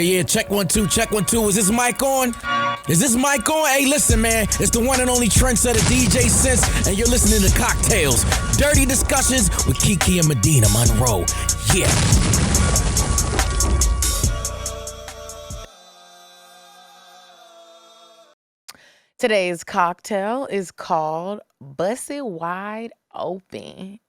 Yeah, check 1 2, check 1 2. Is this mic on? Is this mic on? Hey, listen, man. It's the one and only trendsetter DJ Sense, and you're listening to CockTales. Dirty discussions with Kiki and Medina Monroe. Yeah. Today's cocktail is called Bust It Wide Open.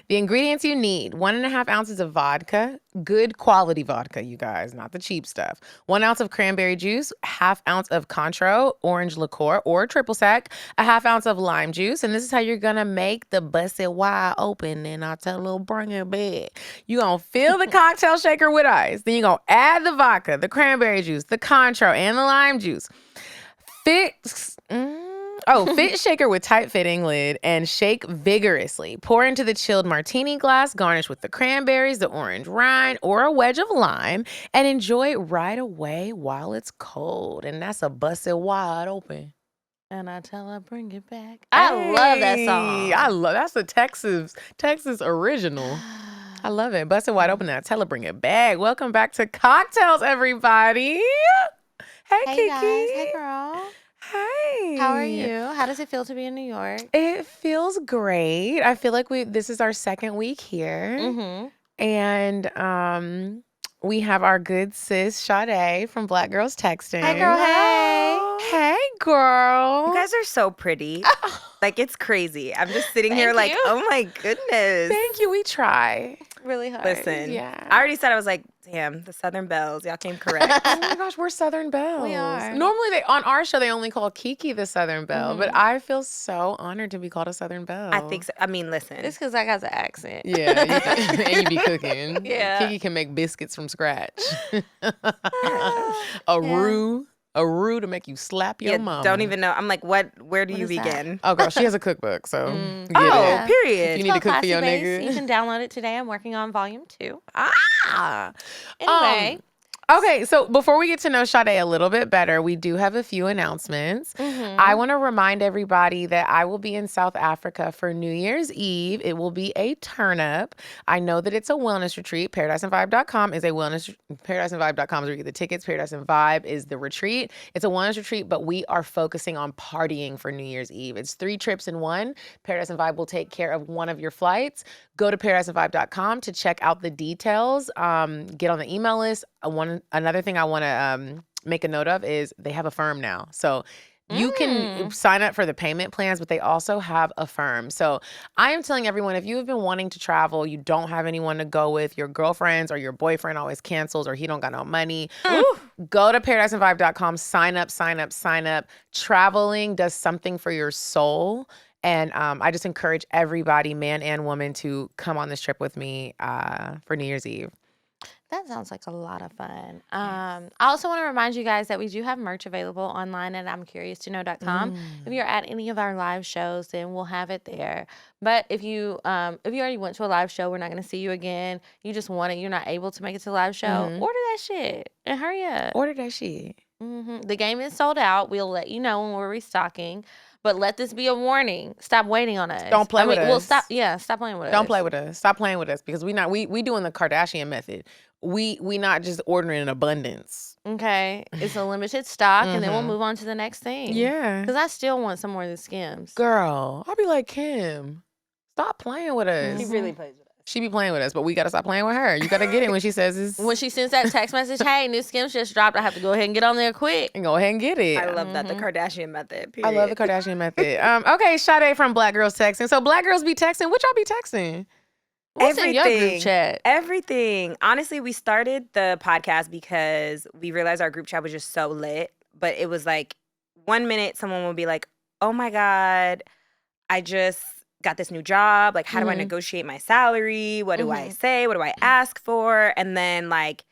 The ingredients you need: 1.5 ounces of vodka, good quality vodka, you guys, not the cheap stuff. 1 ounce of cranberry juice, 1/2 ounce of Cointreau orange liqueur or triple sec, 1/2 ounce of lime juice. And this is how you're gonna make the Bust It Wide Open. And I'll tell a little bring it back. You're gonna fill the cocktail shaker with ice. Then you're gonna add the vodka, the cranberry juice, the Cointreau, and the lime juice. Fit shaker with tight fitting lid and shake vigorously. Pour into the chilled martini glass, garnish with the cranberries, the orange rind, or a wedge of lime, and enjoy right away while it's cold. And that's a Bust It Wide Open. And I tell her, bring it back. I love that song. That's a Texas original. I love it. Bust It Wide Open. And I tell her, bring it back. Welcome back to CockTales, everybody. Hey, Kiki. Guys. Hey, girl. Hi. How are you? How does it feel to be in New York? It feels great. I feel like this is our second week here. Mm-hmm. And we have our good sis, Sade from Black Girls Texfing. Hey, girl. Hey. Hey, girl. You guys are so pretty. Like, it's crazy. I'm just sitting here like, you. oh my goodness. Thank you. We try. Really hard. Listen, Yeah. I already said, I was like, damn, the Southern Belles. Y'all came correct. Oh my gosh, we're Southern Belles. We are. Normally, on our show, they only call Kiki the Southern Belle, but I feel so honored to be called a Southern Belle. I think so. I mean, listen. It's because I got the accent. Yeah, and you be cooking. Yeah. Kiki can make biscuits from scratch. A roux to make you slap your mom. Don't even know. I'm like, where do you is that? begin? Oh, girl, she has a cookbook, so get Oh, it. period. If you need It's to called cook for your Classy Base. nigga. You can download it today. I'm working on volume 2. Ah. Anyway. Okay, so before we get to know Sade a little bit better, we do have a few announcements. I want to remind everybody that I will be in South Africa for New Year's Eve. It will be a turn up. I know that it's a wellness retreat. ParadiseandVibe.com is a wellness. ParadiseandVibe.com is where you get the tickets. Paradise and Vibe is the retreat. It's a wellness retreat, but we are focusing on partying for New Year's Eve. It's 3 trips in one. Paradise and Vibe will take care of one of your flights. Go to ParadiseandVibe.com to check out the details. Get on the email list. Another thing I want to make a note of is they have Affirm now. So you can sign up for the payment plans, but they also have Affirm. So I am telling everyone, if you have been wanting to travel, you don't have anyone to go with, your girlfriends or your boyfriend always cancels or he don't got no money, go to ParadiseandVibe.com, sign up. Traveling does something for your soul. And I just encourage everybody, man and woman, to come on this trip with me for New Year's Eve. That sounds like a lot of fun. I also want to remind you guys that we do have merch available online at I'mCuriousToKnow.com. If you're at any of our live shows, then we'll have it there. But if you already went to a live show, we're not going to see you again. You just want it. You're not able to make it to the live show. Order that shit and hurry up. Order that shit. The game is sold out. We'll let you know when we're restocking. But let this be a warning. Stop waiting on us. Don't play with us. Well, stop playing with us. Don't play with us. Stop playing with us because we doing the Kardashian method. We not just ordering in abundance. Okay. It's a limited stock, and then we'll move on to the next thing. Yeah. Because I still want some more of the Skims. Girl, I'll be like, Kim, stop playing with us. He really plays with us. She be playing with us, but we got to stop playing with her. You got to get it when she says it's... When she sends that text message, hey, new Skims just dropped, I have to go ahead and get on there quick. And go ahead and get it. I love that. The Kardashian method, period. I love the Kardashian method. Okay, Sade from Black Girls Texfing. So Black Girls be texting. What y'all be texting? What's in your group chat? Everything. Honestly, we started the podcast because we realized our group chat was just so lit. But it was like 1 minute someone will be like, oh my God, I just got this new job. Like, how do I negotiate my salary? What do I say? What do I ask for? And then like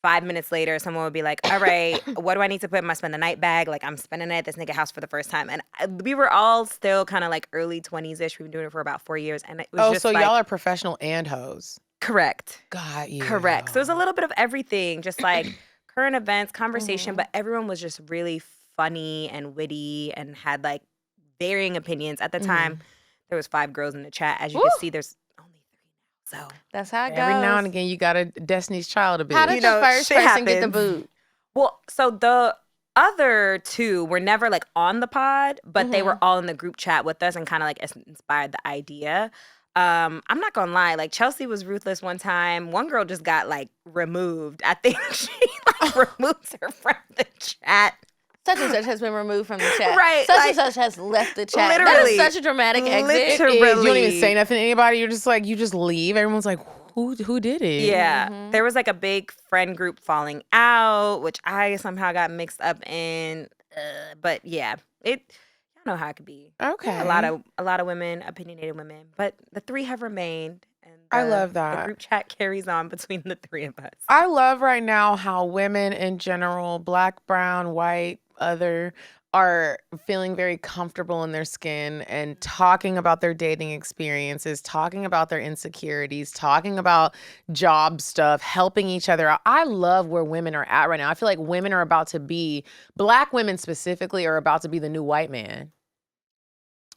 5 minutes later, someone would be like, all right, what do I need to put in my spend the night bag? Like, I'm spending it at this nigga house for the first time. And we were all still kind of like early 20s-ish. We've been doing it for about 4 years. And it was just so like, y'all are professional and hoes. correct. Got you. Correct. So it was a little bit of everything, just like current events, conversation, but everyone was just really funny and witty and had like varying opinions. At the time, there was 5 girls in the chat. As you can see, there's only 3 now. So That's how it goes. Every now and again, you got a Destiny's Child a bit. How did the first shit person get the happens. boot? Well, so the other two were never like on the pod, but they were all in the group chat with us and kind of like inspired the idea. I'm not gonna lie, like Chelsea was ruthless one time. One girl just got like removed. I think she like removed her from the chat. Such and such has been removed from the chat. Right, Such like, and such has left the chat. That literally. is such a dramatic exit. It is. You don't even say nothing to anybody. You're just like, you just leave. Everyone's like, who did it? Yeah. There was like a big friend group falling out, which I somehow got mixed up in. But yeah, I don't know how it could be. Okay. A lot of women, opinionated women, but the three have remained. And I love that. The group chat carries on between the three of us. I love right now how women in general, black, brown, white, other, are feeling very comfortable in their skin and talking about their dating experiences, talking about their insecurities, talking about job stuff, helping each other out. I love where women are at right now. I feel like women are about to be, black women specifically, are about to be the new white man.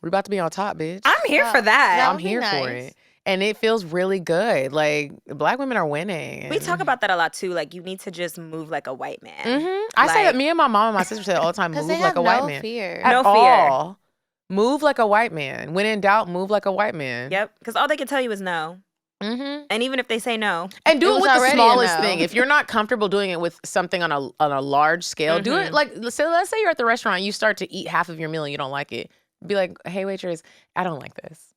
We're about to be on top, bitch. I'm here for that. I'm here for it. And it feels really good. Like, black women are winning. We talk about that a lot too. Like, you need to just move like a white man. I say that. Me and my mom and my sister say it all the time. Move they like have a white no man. fear. At No fear. all. Move like a white man. When in doubt, move like a white man. Yep. Because all they can tell you is no. And even if they say no, and do it was with the already a smallest no. thing. If you're not comfortable doing it with something on a large scale, do it like, let's say you're at the restaurant, and you start to eat half of your meal and you don't like it. Be like, hey waitress, I don't like this.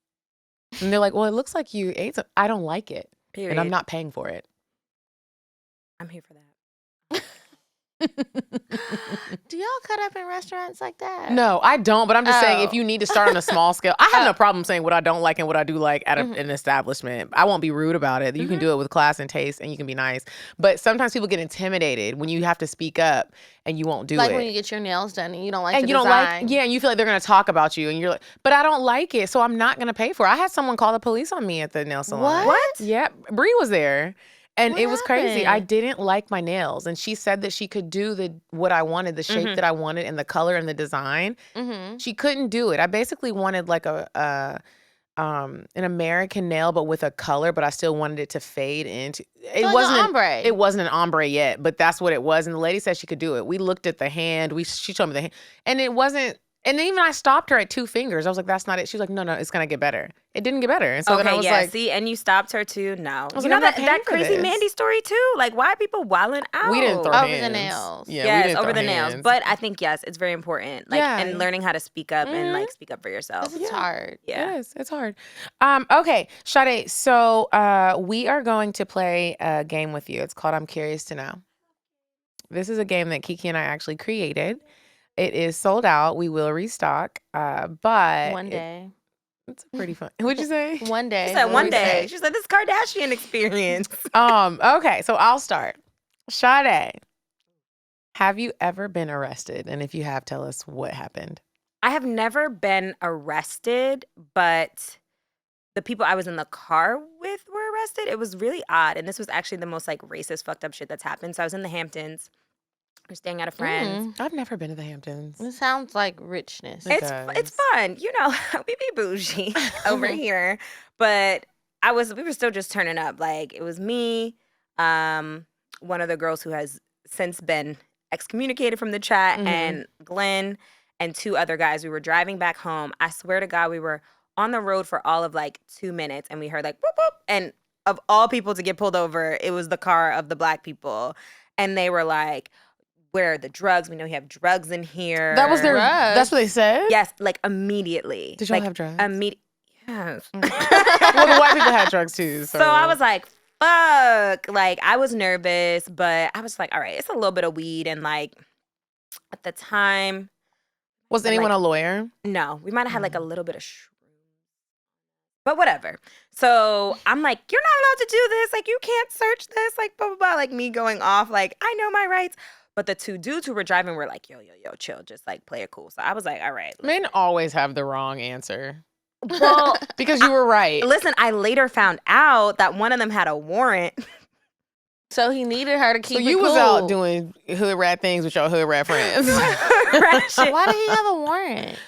And they're like, well, it looks like you ate some. I don't like it. period. And I'm not paying for it. I'm here for that. Do y'all cut up in restaurants like that? No, I don't. But I'm just saying, Oh. if you need to start on a small scale, I have no problem saying what I don't like and what I do like at an establishment. I won't be rude about it. You can do it with class and taste, and you can be nice. But sometimes people get intimidated when you have to speak up and you won't do Like it. when you get your nails done and you don't like and the you don't design. like, and you feel like they're gonna talk about you, and you're like, but I don't like it, so I'm not gonna pay for it. I had someone call the police on me at the nail salon. What? Yeah, Bree was there. And What it was crazy. I happened? didn't like my nails, and she said that she could do what I wanted, the shape that I wanted, and the color and the design. She couldn't do it. I basically wanted like an American nail, but with a color, but I still wanted it to fade into. It like wasn't an ombre. It wasn't an ombre yet, but that's what it was. And the lady said she could do it. We looked at the hand. She showed me the hand, and it wasn't. And even I stopped her at 2 fingers. I was like, "That's not it." She was like, "No, it's gonna get better." It didn't get better, and so then I was like, see, and you stopped her too. No, was you like, know I'm not that paying for crazy this. Mandy story too. Like, why are people wilding out? "We didn't throw Over hands. the nails. Yeah, we Yes, didn't over throw the nails. hands. But I think yes, it's very important. Like, Yeah. and learning how to speak up and like speak up for yourself. It's hard. Yeah. It is. It's hard. Okay, Sade. So we are going to play a game with you. It's called I'm Curious to Know. This is a game that Kiki and I actually created. It is sold out. We will restock. But One day. it's pretty fun. What'd you say? One day. She said one we day. say. She said this Kardashian experience. Okay, so I'll start. Sade, have you ever been arrested? And if you have, tell us what happened. I have never been arrested, but the people I was in the car with were arrested. It was really odd. And this was actually the most like racist, fucked up shit that's happened. So I was in the Hamptons. We're staying at a friend's. I've never been to the Hamptons. It sounds like richness. It It's fun. You know, we be bougie over here. But we were still just turning up. Like it was me, one of the girls who has since been excommunicated from the chat, and Glenn and 2 other guys. We were driving back home. I swear to God, we were on the road for all of like 2 minutes, and we heard like whoop whoop. And of all people to get pulled over, it was the car of the black people. And they were like, where are the drugs? We know you have drugs in here. That was their. Drugs? That's what they said. Yes, like immediately. Did y'all like, have drugs? Yes. Well, the white people had drugs too. So, So I was like, fuck. Like, I was nervous, but I was like, all right, it's a little bit of weed. And like, at the time, was anyone a lawyer? no, we might have had like a little bit of but whatever. So I'm like, you're not allowed to do this. Like, you can't search this. Like, blah, blah, blah. Like, me going off, like, I know my rights. But the 2 dudes who were driving were like, yo, chill. Just like play it cool. So I was like, all right. Men always have the wrong answer Well, because you were right. listen, I later found out that one of them had a warrant. So he needed her to keep So it you was cool. out doing hood rat things with your hood rat friends. Right, shit. Why did he have a warrant?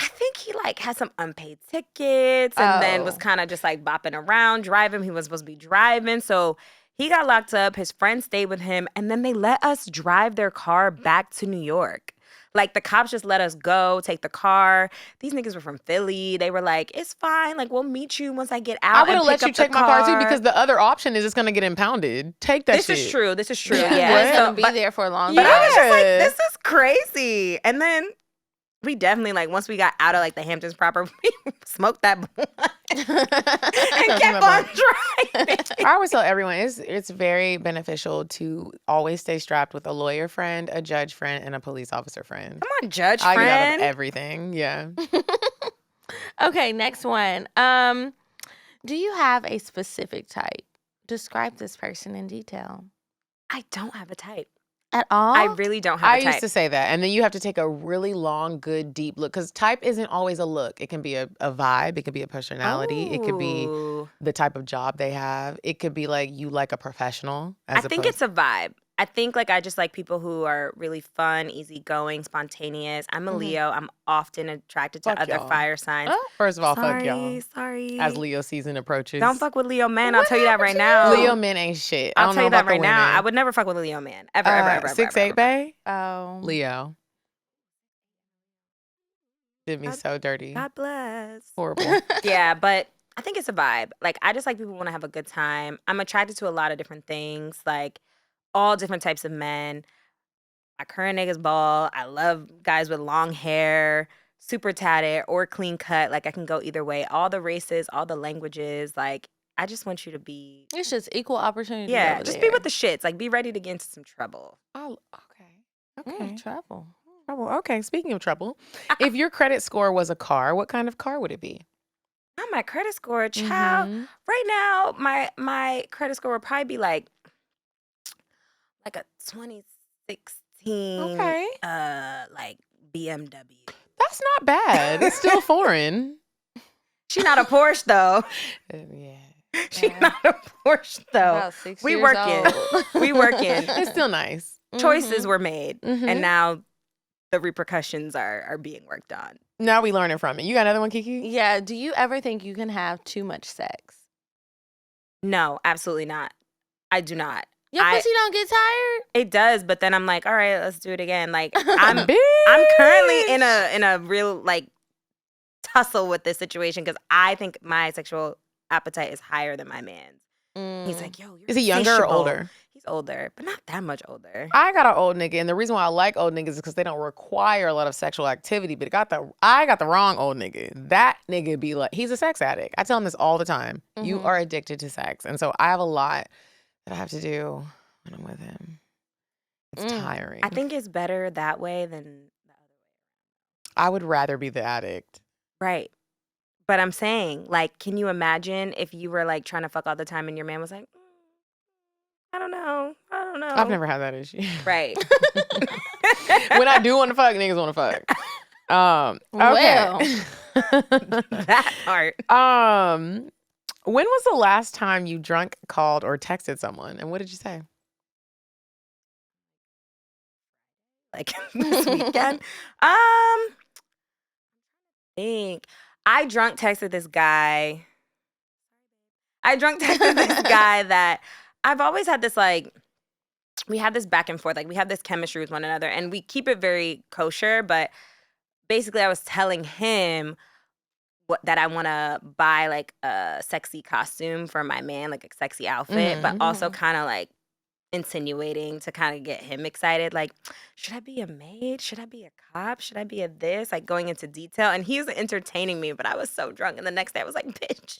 I think he like had some unpaid tickets and then was kind of just like bopping around, driving. He was supposed to be driving. So he got locked up. His friend stayed with him. And then they let us drive their car back to New York. Like the cops just let us go, take the car. These niggas were from Philly. They were like, it's fine. Like we'll meet you once I get out. I would have let you take my car too because the other option is it's going to get impounded. Take that shit. This is true. This is true. Yeah. Yeah. It's going to be there for a long time. But I was just like, this is crazy. And then we definitely, like, once we got out of, like, the Hamptons proper, we smoked that blunt and kept on driving. I always tell everyone, it's very beneficial to always stay strapped with a lawyer friend, a judge friend, and a police officer friend. Come on, judge I friend. get out of everything, yeah. Okay, next one. Do you have a specific type? Describe this person in detail. I don't have a type. At all? I really don't have a type. I used to say that. And then you have to take a really long, good, deep look. Because type isn't always a look. It can be a vibe. It could be a personality. It could be the type of job they have. It could be like you like a professional. I think it's a vibe. I think like I just like people who are really fun, easygoing, spontaneous. I'm a Leo. I'm often attracted to other fire signs. Oh, first of all, fuck y'all. Sorry. As Leo season approaches. Don't fuck with Leo men. I'll tell you that right now. Leo men ain't shit. I'll tell you that right now. I would never fuck with a Leo man. Ever. 6'8", bae? Oh. Leo. Did me so dirty. God bless. Horrible. Yeah, but I think it's a vibe. Like, I just like people who want to have a good time. I'm attracted to a lot of different things. Like, all different types of men. My current nigga's bald. I love guys with long hair, super tatted or clean cut. Like I can go either way. All the races, all the languages. Like I just want you to be. It's just equal opportunity. Yeah, just be with the shits. Like be ready to get into some trouble. Oh, okay. Trouble. Okay, speaking of trouble, if your credit score was a car, what kind of car would it be? Not my credit score, child. Mm-hmm. Right now, my credit score would probably be like a 2016 like BMW. That's not bad. It's still foreign. She not a Porsche though. Yeah. She not a Porsche though. About 6 We years working. old. We working. It's still nice. Choices were made, Mhm. and now the repercussions are being worked on. Now we learning from it. You got another one, Kiki? Yeah. Do you ever think you can have too much sex? No, absolutely not. I do not. Your pussy don't get tired? It does, but then I'm like, all right, let's do it again. Like I'm currently in a real like tussle with this situation because I think my sexual appetite is higher than my man's. He's like, yo, is he younger or older? He's older, but not that much older. I got an old nigga, and the reason why I like old niggas is because they don't require a lot of sexual activity. But I got the wrong old nigga. That nigga be like, he's a sex addict. I tell him this all the time. You are addicted to sex, and so I have a lot that I have to do when I'm with him. It's tiring. I think it's better that way than the other way. I would rather be the addict. Right. But I'm saying, like, can you imagine if you were like trying to fuck all the time and your man was like, I don't know. I've never had that issue. Right. When I do want to fuck, niggas want to fuck. Okay. That part. When was the last time you drunk, called, or texted someone, and what did you say? Like this weekend. Think I drunk texted this guy. That I've always had this like. We have this back and forth, like we have this chemistry with one another, and we keep it very kosher. But basically, I was telling him that I want to buy like a sexy costume for my man, like a sexy outfit, but also kind of like insinuating to kind of get him excited. Like, should I be a maid? Should I be a cop? Should I be a this? Like going into detail. And he was entertaining me, but I was so drunk. And the next day I was like, bitch.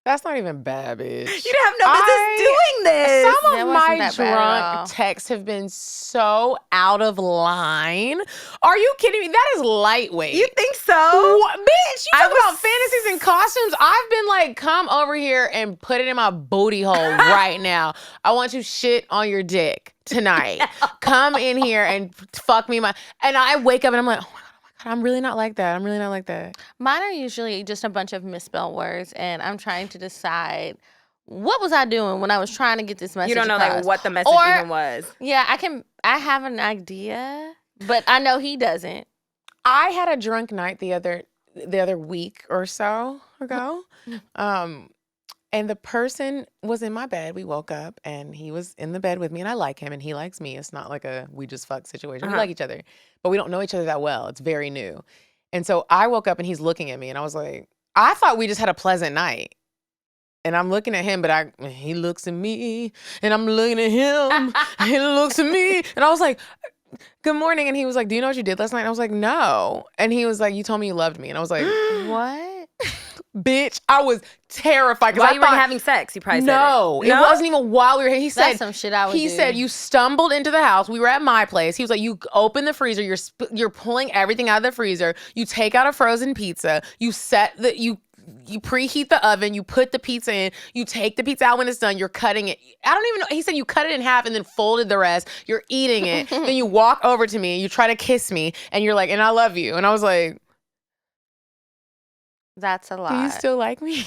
That's not even bad, bitch. You didn't have no business doing this. Some of my drunk texts have been so out of line. Are you kidding me? That is lightweight. You think so? What? Bitch, you talk about fantasies and costumes. I've been like, come over here and put it in my booty hole right now. I want you shit on your dick tonight. Come in here and fuck me. And I wake up and I'm like, oh my God. I'm really not like that. Mine are usually just a bunch of misspelled words, and I'm trying to decide what was I doing when I was trying to get this message. You don't know across. like what the message even was. Yeah, I have an idea, but I know he doesn't. I had a drunk night the other the other week or so ago. And the person was in my bed. We woke up and he was in the bed with me, and I like him and he likes me. It's not like a we just fuck situation. We like each other, but we don't know each other that well. It's very new. And so I woke up and he's looking at me and I was like, I thought we just had a pleasant night. And I'm looking at him, but he looks at me and I'm looking at him. He looks at me and I was like, good morning. And he was like, do you know what you did last night? And I was like, no. And he was like, you told me you loved me. And I was like, What? bitch, I was terrified. While you weren't having sex, you probably said it. It wasn't even while we were here. He said, That's some shit I would he do. said, you stumbled into the house. We were at my place. He was like, you open the freezer. You're pulling everything out of the freezer. You take out a frozen pizza. You preheat the oven. You put the pizza in. You take the pizza out when it's done. You're cutting it. I don't even know. He said you cut it in half and then folded the rest. You're eating it. Then you walk over to me and you try to kiss me. And you're like, and I love you. And I was like, that's a lot. do you still like me?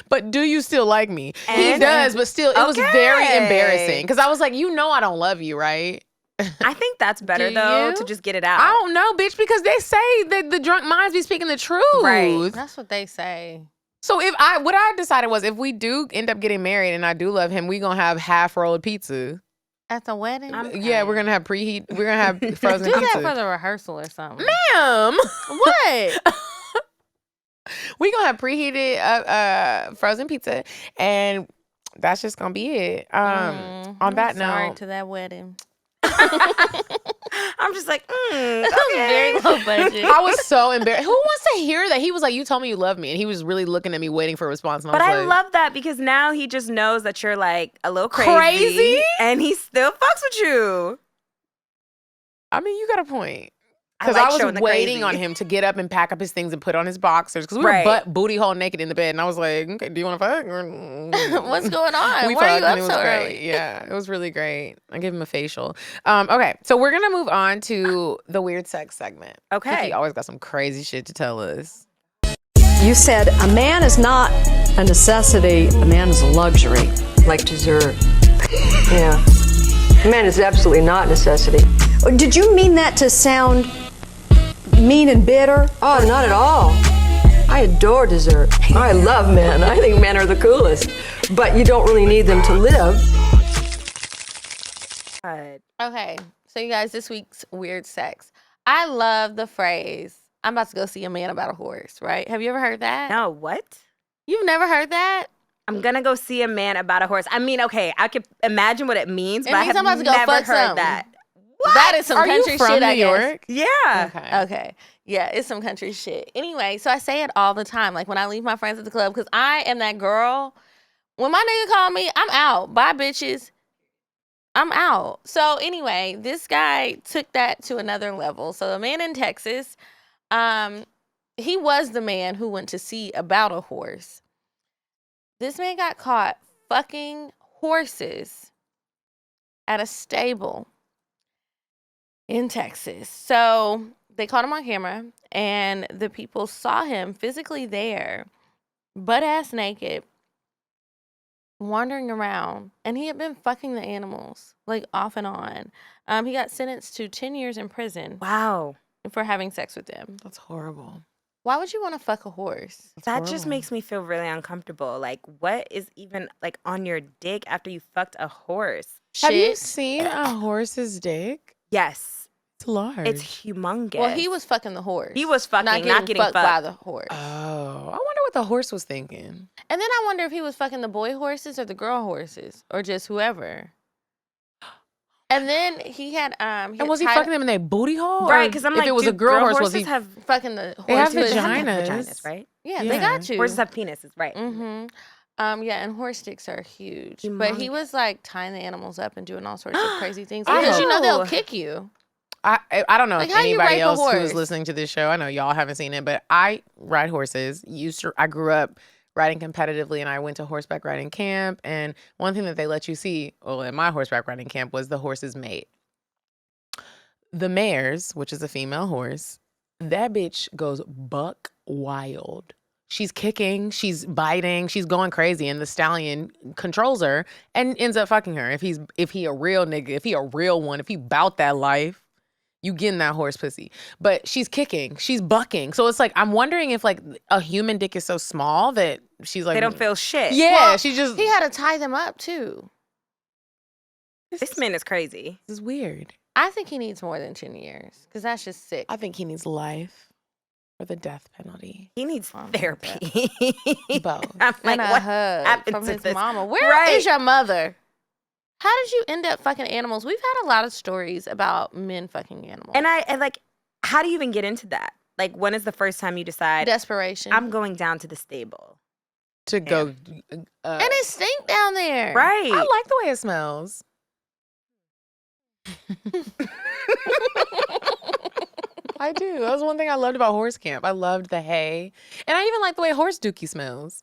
But do you still like me? And he does, but still, it was very embarrassing. Because I was like, you know I don't love you, right? I think that's better, though, to just get it out. I don't know, bitch, because they say that the drunk minds be speaking the truth. Right. That's what they say. So what I decided was if we do end up getting married and I do love him, we gonna have half-rolled pizza. At the wedding? Yeah, we're gonna have preheat. We're gonna have frozen Do pizza. that for the rehearsal or something. Ma'am. What? We gonna have preheated frozen pizza, and that's just gonna be it. On that Sorry note, to that wedding. I'm just like, okay. Very low budget. I was so embarrassed. Who wants to hear that? He was like, you told me you love me, and he was really looking at me, waiting for a response. And But I I was like, love that because now he just knows that you're like a little Crazy? and he still fucks with you. I mean, you got a point. I Because like I was showing the waiting crazy. on him to get up and pack up his things and put on his boxers. Because we were Right. booty hole naked in the bed. And I was like, okay, do you want to fuck? What's going on? We Why are you fucked and up it was so great. early? Yeah, it was really great. I gave him a facial. Okay, so we're going to move on to the weird sex segment. Okay. Kiki always got some crazy shit to tell us. You said a man is not a necessity, a man is a luxury. Like dessert. Yeah. Man is absolutely not necessity. Did you mean that to sound mean and bitter? Oh, not at all. I adore dessert. I love men. I think men are the coolest. But you don't really need them to live. God. Okay, so you guys, this week's weird sex. I love the phrase, I'm about to go see a man about a horse, right? Have you ever heard that? No, what? You've never heard that? I'm gonna go see a man about a horse. I mean, okay, I could imagine what it means, It but I means have I'm about to go never fuck heard something. that. That is some Are you country from shit, New I guess. York? Yeah. Okay. Yeah, it's some country shit. Anyway, so I say it all the time. Like when I leave my friends at the club, because I am that girl. When my nigga call me, I'm out. Bye, bitches. I'm out. So anyway, this guy took that to another level. So a man in Texas, he was the man who went to see about a horse. This man got caught fucking horses at a stable in Texas. So they caught him on camera, and the people saw him physically there, butt-ass naked, wandering around, and he had been fucking the animals, like off and on. He got sentenced to 10 years in prison Wow. for having sex with them. That's horrible. Why would you want to fuck a horse? That just makes me feel really uncomfortable. Like, what is even like on your dick after you fucked a horse? Have you Shit. seen a horse's dick? Yes, It's large. it's humongous. Well, he was fucking the horse. He was fucking, not getting fucked by fucked. the horse. Oh, I wonder what the horse was thinking. And then I wonder if he was fucking the boy horses or the girl horses or just whoever. And then he had And was he fucking them in their booty hole? Right, Or because I'm if like, it was do a girl horse, was horses he? have fucking the horse? They have pussy. vaginas. vaginas, right? Yeah, Yeah. they got you. Horses have penises, right? Mm-hmm. Yeah, and horse dicks are huge. But he was like tying the animals up and doing all sorts of crazy things because you know they'll kick you. I don't know Like, if how you anybody rape a else who's horse? listening to this show. I know y'all haven't seen it, but I ride horses. I grew up riding competitively, and I went to horseback riding camp. And one thing that they let you see, well, at my horseback riding camp, was the horse's mate. The mare's, which is a female horse, that bitch goes buck wild. She's kicking, she's biting, she's going crazy, and the stallion controls her and ends up fucking her. If he a real nigga, if he a real one, if he bout that life, you getting that horse pussy. But she's kicking, she's bucking. So it's like, I'm wondering if like a human dick is so small that she's like, They don't feel shit. Yeah, Well, she just. He had to tie them up too. This man is crazy. This is weird. I think he needs more than 10 years because that's just sick. I think he needs life or the death penalty. He needs therapy. Both. I'm like, And a what hug happened from to his this? mama. Where is Right. your mother? How did you end up fucking animals? We've had a lot of stories about men fucking animals. And like, how do you even get into that? Like, when is the first time you decide Desperation. I'm going down to the stable? To go. and it stink down there. Right. I like the way it smells. I do. That was one thing I loved about horse camp. I loved the hay. And I even like the way horse dookie smells.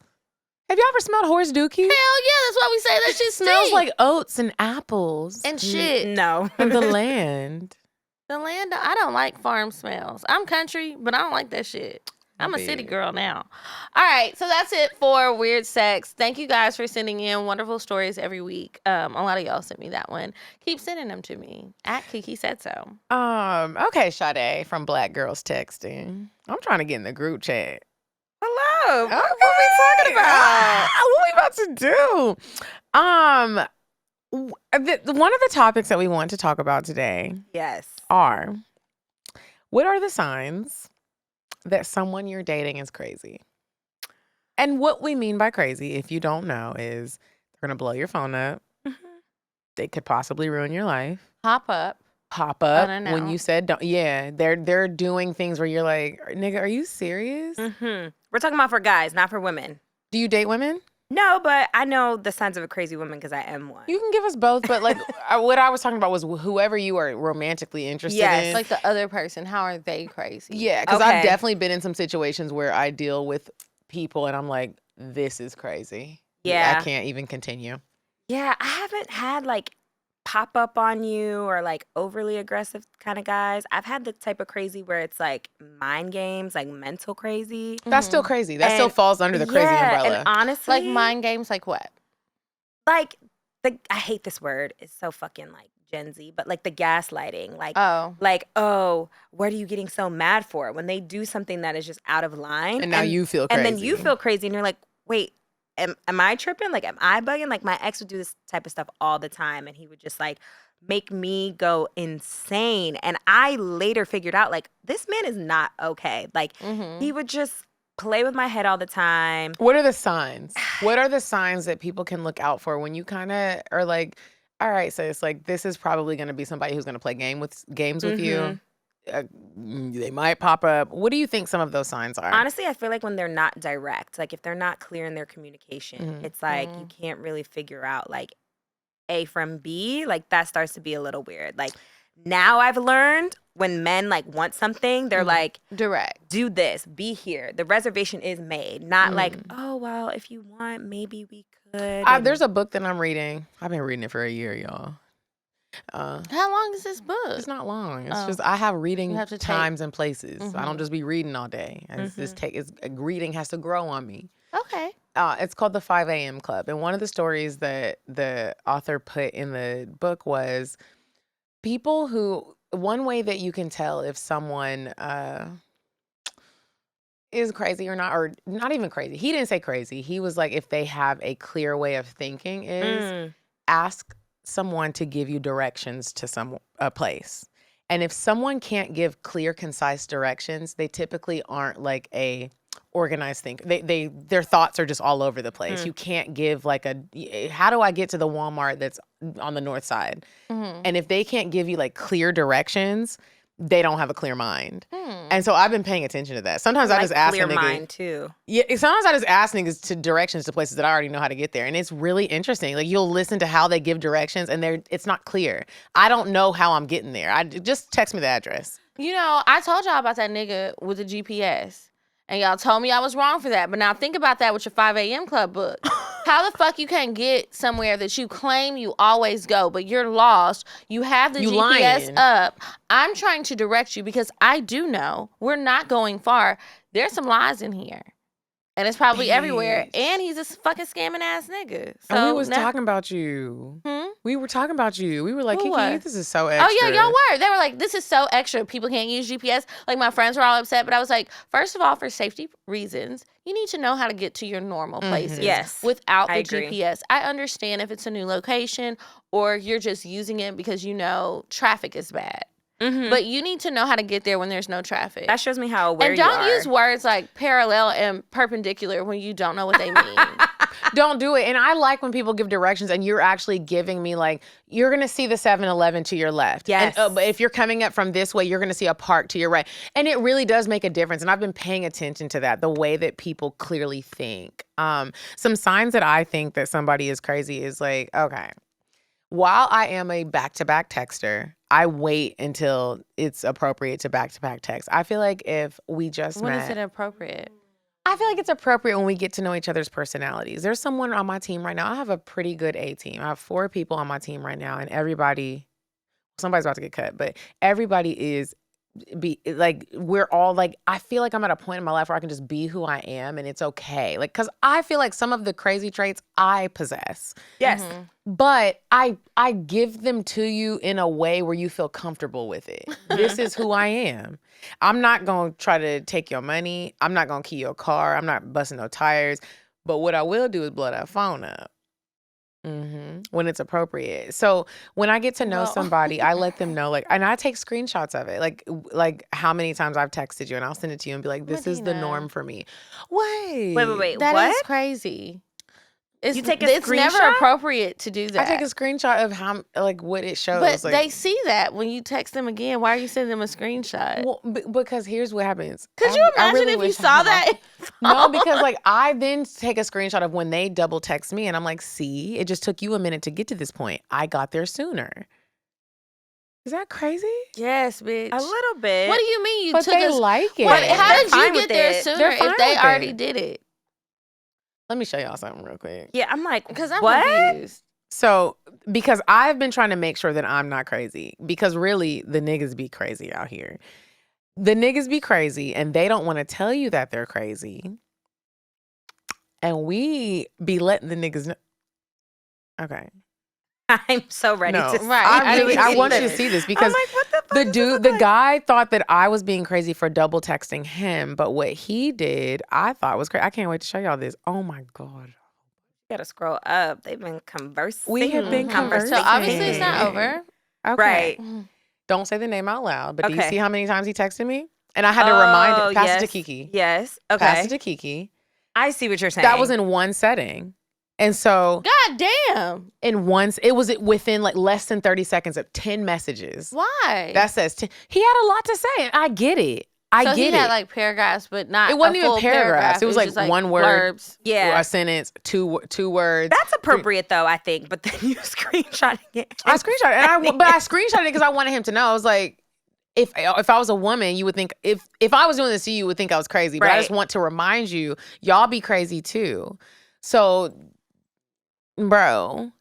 Have you ever smelled horse dookie? Hell yeah, that's why we say that shit Smells stink. like oats and apples. and shit. No. And the land. The land, I don't like farm smells. I'm country, but I don't like that shit. I'm a city big. girl now. All right, so that's it for Weird Sex. Thank you guys for sending in wonderful stories every week. A lot of y'all sent me that one. Keep sending them to me. At Kiki Said So. Okay, Sade from Black Girls Texting. I'm trying to get in the group chat. Hello. Okay. What are we talking about? What we about to do? One of the topics that we want to talk about today Yes. are, what are the signs that someone you're dating is crazy? And what we mean by crazy, if you don't know, is they're going to blow your phone up. They could possibly ruin your life. Pop up. Pop up when you Unannounced. said don't. Yeah, they're doing things where you're like, nigga, are you serious? Mm-hmm. We're talking about for guys, not for women. Do you date women? No, but I know the signs of a crazy woman because I am one. You can give us both, but like what I was talking about was whoever you are romantically interested Yes. in. Like the other person, how are they crazy? Yeah, because I've Okay. definitely been in some situations where I deal with people and I'm like, this is crazy. Yeah. I can't even continue. Yeah, I haven't had like pop up on you or like overly aggressive kind of guys. I've had the type of crazy where it's like mind games, like mental crazy. That's still crazy. That still And- falls under the crazy yeah, umbrella. And honestly, Like mind games, like what? like I hate this word. It's so fucking like Gen Z, but like the gaslighting, like oh, what are you getting so mad for when they do something that is just out of line? And now you feel crazy. And then you feel crazy and you're like, wait, am I tripping? Like, am I bugging? Like, my ex would do this type of stuff all the time, and he would just like make me go insane. And I later figured out, like, this man is not okay. Like, he would just play with my head all the time. What are the signs? What are the signs that people can look out for when you kind of are like, all right, so it's like, this is probably going to be somebody who's going to play games with you. They might pop up. What do you think some of those signs are? Honestly, I feel like when they're not direct, like if they're not clear in their communication, it's like you can't really figure out like A from B. Like that starts to be a little weird. Like now I've learned when men like want something, they're like, Direct. do this, be here. The reservation is made. Not like, oh, well, if you want, maybe we could. There's a book that I'm reading. I've been reading it for a year, y'all. How long is this book? It's not long. It's just I have reading You have to take- times and places. I don't just be reading all day. Reading has to grow on me. Okay. It's called the 5 a.m. Club. And one of the stories that the author put in the book was people who, one way that you can tell if someone is crazy or not even crazy. He didn't say crazy. He was like, if they have a clear way of thinking is ask someone to give you directions to a place. And if someone can't give clear, concise directions, they typically aren't like a organized thinker. Their thoughts are just all over the place. You can't give like how do I get to the Walmart that's on the north side? And if they can't give you like clear directions, they don't have a clear mind. And so I've been paying attention to that. Sometimes I just ask clear a nigga. mind too. Yeah, sometimes I just ask niggas to directions to places that I already know how to get there. And it's really interesting. Like you'll listen to how they give directions and it's not clear. I don't know how I'm getting there. Just text me the address. You know, I told y'all about that nigga with the GPS. And y'all told me I was wrong for that. But now think about that with your 5 a.m. Club book. How the fuck you can't get somewhere that you claim you always go, but you're lost. You have the You GPS lying. up. I'm trying to direct you because I do know we're not going far. There's some lies in here. And it's probably everywhere. Bitch. And he's a fucking scamming ass nigga. So And we was now- talking about you. We We were talking about you. We were like, Who Kiki, was? this is so extra. Oh, yeah, y'all were. They were like, this is so extra. People can't use GPS. Like, my friends were all upset. But I was like, first of all, for safety reasons, you need to know how to get to your normal places Yes, without I the agree. GPS. I understand if it's a new location or you're just using it because you know traffic is bad. But you need to know how to get there when there's no traffic. That shows me how aware And you don't are. use words like parallel and perpendicular when you don't know what they mean. Don't do it. And I like when people give directions and you're actually giving me like, you're going to see the 7-Eleven to your left. Yes. And, but if you're coming up from this way, you're going to see a park to your right. And it really does make a difference. And I've been paying attention to that, the way that people clearly think. Some signs that I think that somebody is crazy is like, okay, while I am a back-to-back texter, I wait until it's appropriate to back-to-back text. I feel like if we just When met, is it appropriate? I feel like it's appropriate when we get to know each other's personalities. There's someone on my team right now. I have a pretty good A team. I have 4 people on my team right now, and somebody's about to get cut, but everybody is we're all like, I feel like I'm at a point in my life where I can just be who I am and it's okay. Like, cause I feel like some of the crazy traits I possess. Yes. But I give them to you in a way where you feel comfortable with it. This is who I am. I'm not going to try to take your money. I'm not going to key your car. I'm not busting no tires. But what I will do is blow that phone up. When it's appropriate. So when I get to know somebody, I let them know, like, and I take screenshots of it, like how many times I've texted you, and I'll send it to you and be like, this is the norm for me. Wait. Wait. That what? is crazy. You take a It's never screenshot? appropriate to do that. I take a screenshot of how, like, what it shows. But like, they see that when you text them again. Why are you sending them a screenshot? well, because here's what happens. Could you imagine if you saw that? No, because like I then take a screenshot of when they double text me and I'm like, see, it just took you a minute to get to this point. I got there sooner. Is that crazy? Yes, bitch. A little bit. What do you mean you But took they a... like it. What, how They're did fine you with get there it. sooner They're fine if they with already it. did it? Let me show y'all something real quick. Yeah, I'm like, Because I'm what? confused. So, because I've been trying to make sure that I'm not crazy, because really the niggas be crazy out here. The niggas be crazy and they don't want to tell you that they're crazy. And we be letting the niggas know. Okay. I'm so ready No, to see. Right. I want you this. to see this I'm because like, what the fuck the does this dude, look the like? guy thought that I was being crazy for double texting him, but what he did, I thought was crazy. I can't wait to show y'all this. Oh my God. You gotta scroll up. They've been conversing. We have been conversing. So obviously it's not over. Okay. Right. Don't say the name out loud, but do you Okay. see how many times he texted me? And I had to remind him, pass yes. it to Kiki. Yes. Okay. Pass it to Kiki. I see what you're saying. That was in one setting. And so God damn. it was within like less than 30 seconds of 10 messages. Why? That says 10. He had a lot to say, and I get it. I so get he had it. like paragraphs, but not It wasn't a even full paragraphs. paragraph. It was like just one word. Blurbs. Yeah. A sentence, two words. That's appropriate though, I think. But then you screenshotting it. I screenshot it, and I screenshotted it because I wanted him to know. I was like, if I was a woman, you would think if I was doing this to you, you would think I was crazy. But I just Right. want to remind you, y'all be crazy too. So, bro,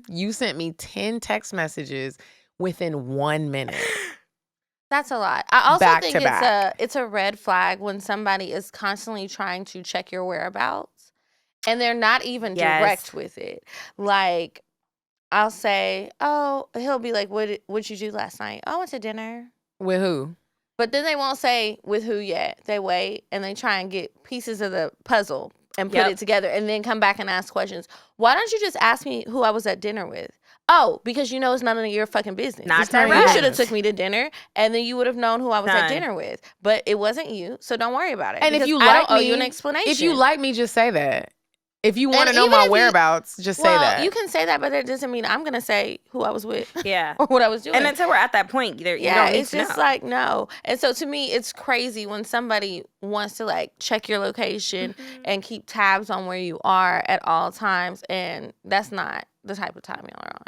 you sent me 10 text messages within 1 minute. That's a lot. I also Back think to back. it's a red flag when somebody is constantly trying to check your whereabouts and they're not even Yes. direct with it. Like I'll say, "Oh," he'll be like, "What'd you do last night?" "Oh, I went to dinner." With who? But then they won't say with who yet. They wait and they try and get pieces of the puzzle and put Yep. it together and then come back and ask questions. Why don't you just ask me who I was at dinner with? Oh, because you know it's none of your fucking business. Not It's not You direct. should have took me to dinner and then you would have known who I was at Done. dinner with. But it wasn't you, so don't worry about it. And if because you I like don't owe me, you an explanation. if you like me, just say that. If you want to And know even my if you- whereabouts, just say that. you can say that, but it doesn't mean I'm gonna say who I was with Yeah. or what I was doing. And until we're at that point, you Yeah, don't need it's to just know. like no. And so to me, it's crazy when somebody wants to like check your location and keep tabs on where you are at all times, and that's not the type of time y'all are on.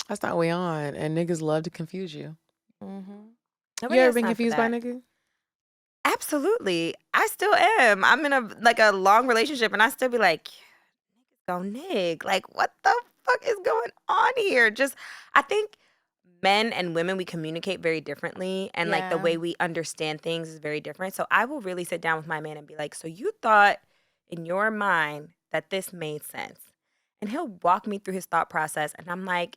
That's not what we on. And niggas love to confuse you. Mm-hmm. Nobody You ever has been time for confused by that. niggas? Absolutely. I still am. I'm in a long relationship and I still be like, go nig. Like, what the fuck is going on here? Just, I think men and women, we communicate very differently. And like the Yeah. way we understand things is very different. So I will really sit down with my man and be like, so you thought in your mind that this made sense. And he'll walk me through his thought process. And I'm like,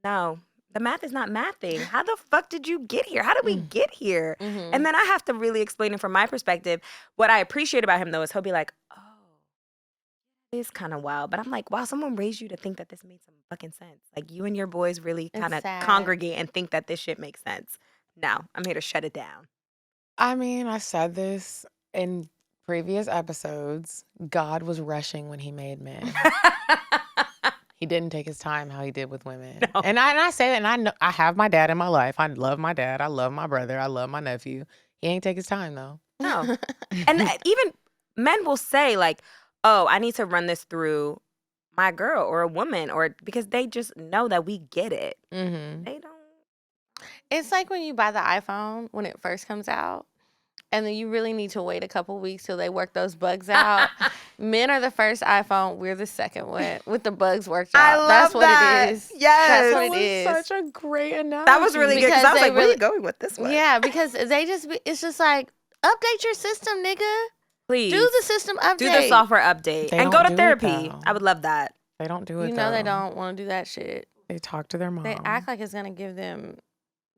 no, the math is not mathing. How the fuck did you get here? How did we get here? And then I have to really explain it from my perspective. What I appreciate about him, though, is he'll be like, oh, it's kind of wild. But I'm like, wow, someone raised you to think that this made some fucking sense. Like, you and your boys really kind of congregate and think that this shit makes sense. No, I'm here to shut it down. I mean, I said this in previous episodes. God was rushing when he made men. He didn't take his time how he did with women. No. And I say that, and I know I have my dad in my life. I love my dad. I love my brother. I love my nephew. He ain't take his time, though. No. And even men will say, like, oh, I need to run this through my girl or a woman, or because they just know that we get it. They don't. It's like when you buy the iPhone when it first comes out, and then you really need to wait a couple weeks till they work those bugs out. Men are the first iPhone. We're the second one with the bugs worked out. I love That's what that. it is. Yes. That's what That it is. was such a great analogy. That was really good because I was like, where are you going with this one? Yeah, because it's just like, update your system, nigga. Please. Do the system update. Do the software update. They And don't go to do it, therapy. though. I would love that. They don't do it, You know though. they don't want to do that shit. They talk to their mom. They act like it's going to give them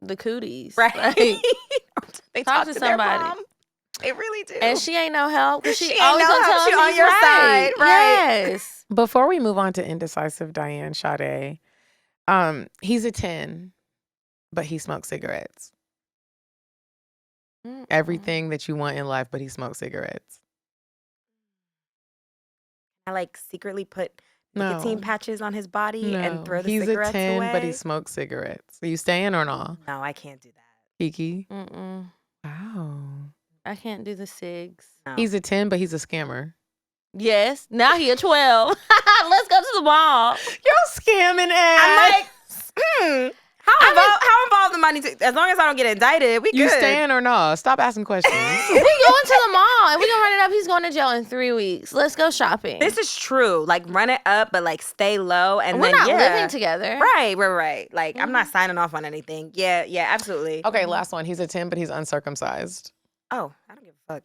the cooties. Right. Like, They talk talk to to their somebody. mom. They really do. and she ain't no help because she ain't always no gonna help. tell She us on he's your right. side, right. Yes. Before we move on to Indecisive Diane, Sade, he's a 10, but he smokes cigarettes. Everything that you want in life, but he smokes cigarettes. I like secretly put No. nicotine patches on his body No. and throw the He's cigarettes a 10, away. but he smokes cigarettes. Are you staying or not? No, I can't do that. Kiki? Mm-mm. Wow. I can't do the cigs. No. He's a 10, but he's a scammer. Yes. Now he a 12. Let's go to the mall. You're scamming ass. I'm like, how involved am I need to? As long as I don't get indicted, we You good. staying or not? Stop asking questions. We going to the mall and we gonna run it up. He's going to jail in 3 weeks. Let's go shopping. This is true. Like, run it up, but like stay low, and We're then not living together. Right. Like, I'm not signing off on anything. Yeah, absolutely. Okay, last one. He's a 10, but he's uncircumcised. Oh, I don't give a fuck.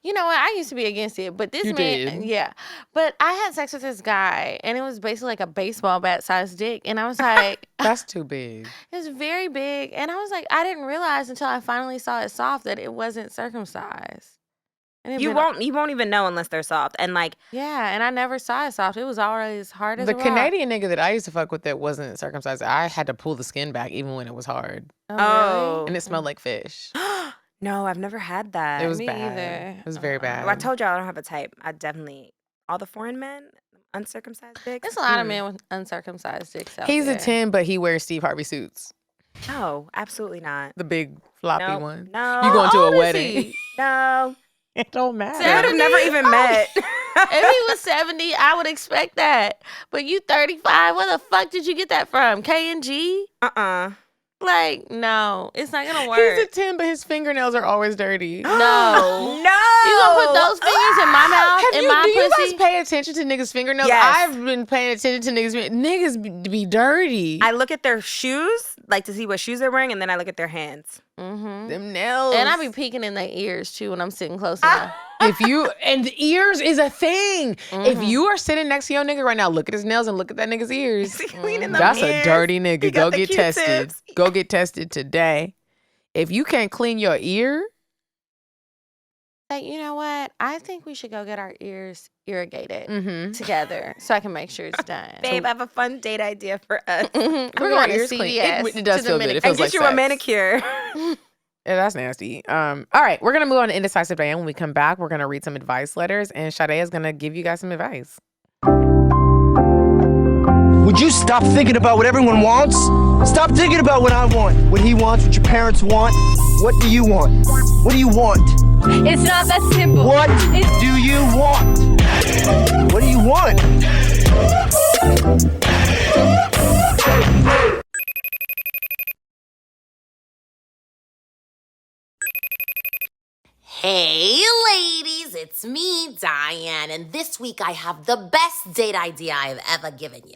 You know what? I used to be against it, but this You man, did. yeah. But I had sex with this guy, and it was basically like a baseball bat sized dick, and I was like, That's too big. it was very big, and I was like, I didn't realize until I finally saw it soft that it wasn't circumcised. And it You won't even know unless they're soft. And like, Yeah, and I never saw it soft. It was always hard as The a rock. Canadian nigga that I used to fuck with that wasn't circumcised, I had to pull the skin back even when it was hard. Oh, And it smelled like fish. no, I've never had that. It was me bad. either. It was very bad. Well, I told y'all I don't have a type. I definitely, all the foreign men, uncircumcised dicks. There's a lot of men with uncircumcised dicks out He's there. a 10, but he wears Steve Harvey suits. No, absolutely not. The big floppy Nope. one. No. You going How to a old is wedding. he? No. It don't matter. We would have never even met. If he was 70, I would expect that. But you 35, where the fuck did you get that from? K&G? Like, no, it's not gonna work. He's a 10, but his fingernails are always dirty. No. No. You gonna put those fingers in my mouth, Have in you, my do you pussy? guys pay attention to niggas' fingernails? Yes. I've been paying attention to niggas. Niggas be dirty. I look at their shoes, like to see what shoes they're wearing, and then I look at their hands. Them nails. And I be peeking in their ears too when I'm sitting close enough. And the ears is a thing. If you are sitting next to your nigga right now, look at his nails and look at that nigga's ears. Cleaning them That's a ears. dirty He nigga. got Go the get tested. Q-tips. Go get tested today. If you can't clean your ear, Like, you know what? I think we should go get our ears irrigated together so I can make sure it's done. Babe, I have a fun date idea for us. We're We're going going to ears clean. CVS. It does to feel the good. It manicure. feels And get like you a sex. manicure. Yeah, that's nasty. All right, we're gonna move on to Indecisive Diane. When we come back, we're gonna read some advice letters, and Sade is gonna give you guys some advice. Would you stop thinking about what everyone wants? Stop thinking about what I want, what he wants, what your parents want. What do you want? What do you want? It's not that simple. What do you want? What do you want? Hey ladies, it's me, Diane, and this week I have the best date idea I've ever given you.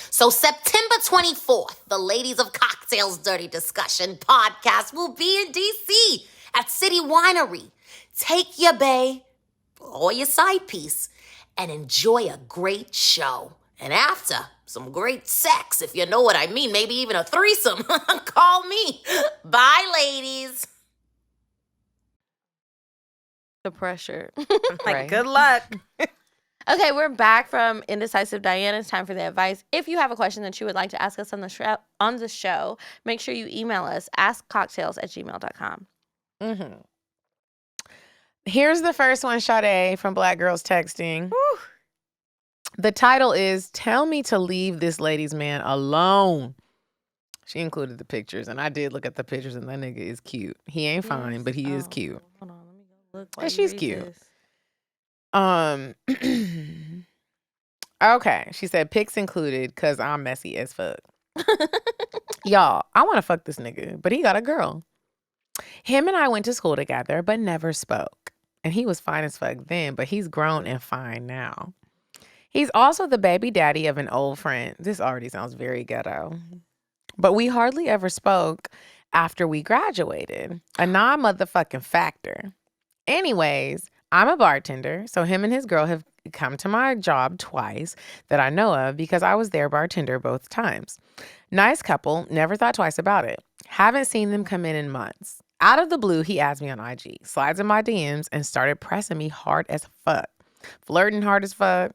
So September 24th, the Ladies of CockTales Dirty Discussion podcast will be in DC at City Winery. Take your bae or your side piece and enjoy a great show. And after some great sex, if you know what I mean, maybe even a threesome, call me. Bye, ladies. The pressure. Like, good luck. Okay, we're back from Indecisive Diane. It's time for the advice. If you have a question that you would like to ask us on the show, make sure you email us, askcocktails@gmail.com. Here's the first one, Sade, from Black Girls Texting. Whew. The title is Tell Me to Leave This Lady's Man Alone. She included the pictures, and I did look at the pictures, and that nigga is cute. He ain't fine, but he is cute. Hold on, let me go look. And she's cute. Okay, she said pics included because I'm messy as fuck. Y'all, I want to fuck this nigga, but he got a girl. Him and I went to school together, but never spoke. And he was fine as fuck then, but he's grown and fine now. He's also the baby daddy of an old friend. This already sounds very ghetto. But we hardly ever spoke after we graduated. A non-motherfucking factor. Anyways, I'm a bartender, so him and his girl have come to my job twice that I know of because I was their bartender both times. Nice couple, never thought twice about it. Haven't seen them come in months. Out of the blue, he asked me on IG, slides in my DMs, and started pressing me hard as fuck. Flirting hard as fuck.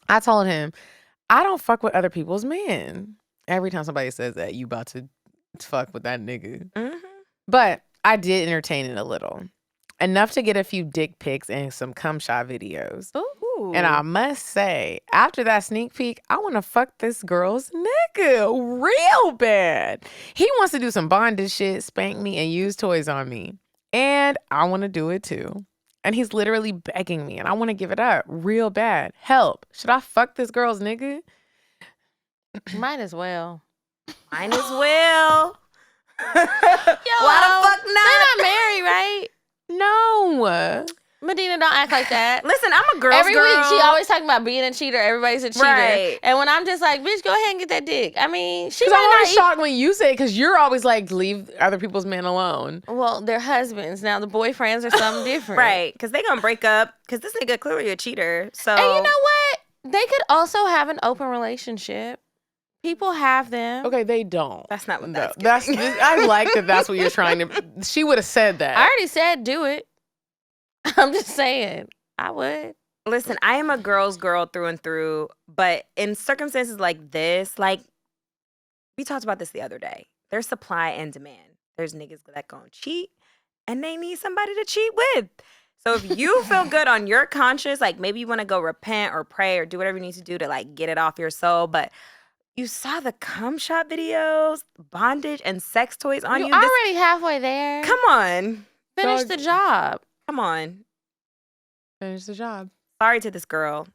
I told him, I don't fuck with other people's men. Every time somebody says that, you about to fuck with that nigga. Mm-hmm. But I did entertain it a little. Enough to get a few dick pics and some cum shot videos. Ooh. And I must say, after that sneak peek, I want to fuck this girl's nigga real bad. He wants to do some bondage shit, spank me, and use toys on me. And I want to do it too. And he's literally begging me, and I want to give it up real bad. Help. Should I fuck this girl's nigga? Might as well. Might as well. Yo, Why the fuck not? They're not married, right? No. Medina, don't act like that. Listen, I'm a girl's Every girl. week, she always talking about being a cheater. Everybody's a cheater. Right. And when I'm just like, bitch, go ahead and get that dick. I mean, she Because I'm might always not shocked when you say it, because you're always like, leave other people's men alone. Well, they're husbands. Now, the boyfriends are something different. Right, because they gonna break up, because this nigga clearly a cheater. So, And you know what? They could also have an open relationship. People have them. Okay, they don't. that's not what No, that's I like that that's what you're trying to. She would have said that. I already said do it. I'm just saying. I would. Listen, I am a girl's girl through and through, but in circumstances like this, like, we talked about this the other day. There's supply and demand. There's niggas that gonna cheat, and they need somebody to cheat with. So if you feel good on your conscience, like maybe you want to go repent or pray or do whatever you need to do to like get it off your soul, but you saw the cum shot videos, bondage, and sex toys on you. You're already halfway there. Come on. Finish the job. Come on. Finish the job. Sorry to this girl.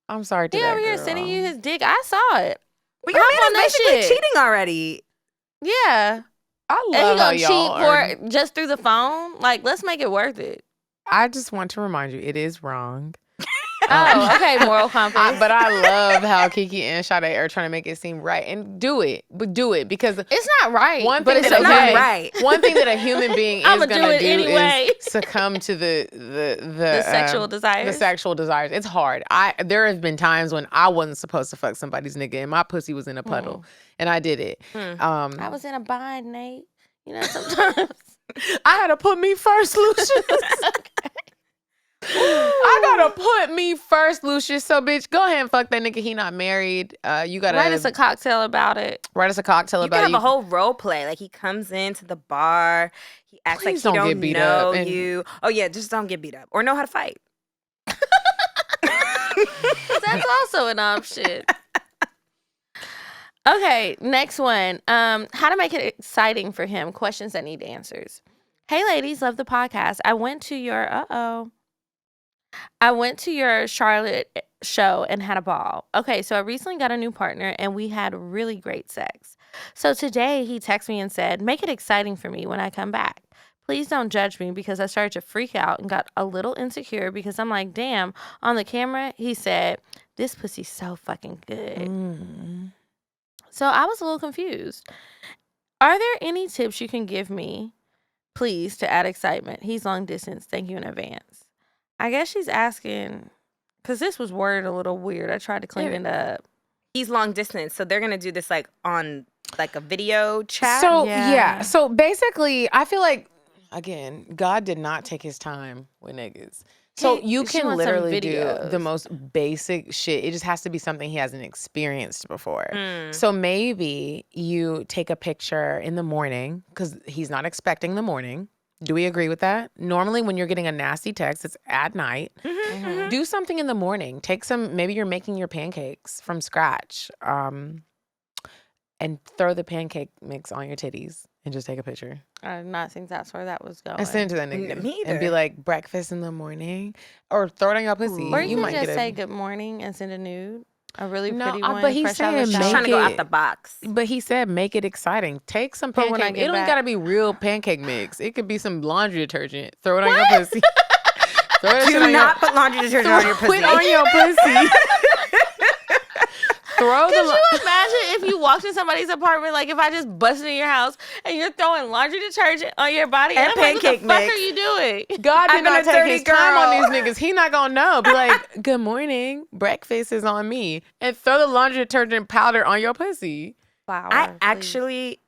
I'm sorry to He that over here girl. sending you his dick. I saw it. But your Hop man on is that basically shit. cheating already. Yeah. I And he love how gonna y'all cheat are. just through the phone? Like, let's make it worth it. I just want to remind you, it is wrong. Oh, okay, moral compass. But I love how Kiki and Sade are trying to make it seem right. And do it. But do it. Because It's not right. one but thing it's that okay. not right. One thing that a human being is I'ma going do to it do anyway. is succumb to the sexual desires. The sexual desires. It's hard. There have been times when I wasn't supposed to fuck somebody's nigga and my pussy was in a puddle. And I did it. I was in a bind, Nate. You know, sometimes. I had to put me first, Lucius. I gotta put me first, Lucius. So, bitch, go ahead and fuck that nigga. He not married. You gotta Write us a cocktail about it. write us a cocktail You about can it. have a whole role play. Like he comes into the bar, he acts Please like he don't don't get beat know up and- you. Oh yeah, just don't get beat up or know how to fight. That's also an option. Okay, next one. How to make it exciting for him. Questions that need answers. Hey, ladies, love the podcast. I went to your Charlotte show and had a ball. Okay, so I recently got a new partner and we had really great sex. So today he texted me and said, make it exciting for me when I come back. Please don't judge me because I started to freak out and got a little insecure because I'm like, damn, on the camera, he said, this pussy's so fucking good. So I was a little confused. Are there any tips you can give me, please, to add excitement? He's long distance. Thank you in advance. I guess she's asking, Because this was worded a little weird. I tried to clean it up. He's long distance, so they're gonna do this like on like a video chat. So yeah. So basically, I feel like again, God did not take his time with niggas. So you she can wants some literally do videos. the most basic shit. It just has to be something he hasn't experienced before. So maybe you take a picture in the morning because he's not expecting the morning. Do we agree with that? Normally when you're getting a nasty text, it's at night. Do something in the morning. Take some, maybe you're making your pancakes from scratch and throw the pancake mix on your titties and just take a picture. I did not think that's where that was going. And send it to that nigga. Me either. And be like, breakfast in the morning. Or throw it on your pussy. Or you might can just get say good morning and send a nude. A really No, pretty one. but he's fresh out of the saying shower. Trying to go make out it- the box. But he said make it exciting. Take some But when I pancake. get It don't back- gotta be real pancake mix. It could be some laundry detergent. Throw it on your pussy. Throw that shit Do on not put laundry detergent on your pussy. Put on your pussy. Throw Could the you imagine if you walked in somebody's apartment, like if I just busted in your house and you're throwing laundry detergent on your body And I'm like, pancake what the fuck mix. are you doing? God I've did been not a take dirty his time on girl. these niggas. He not gonna know. Be like, good morning. Breakfast is on me. And throw the laundry detergent powder on your pussy. Flour, I please. actually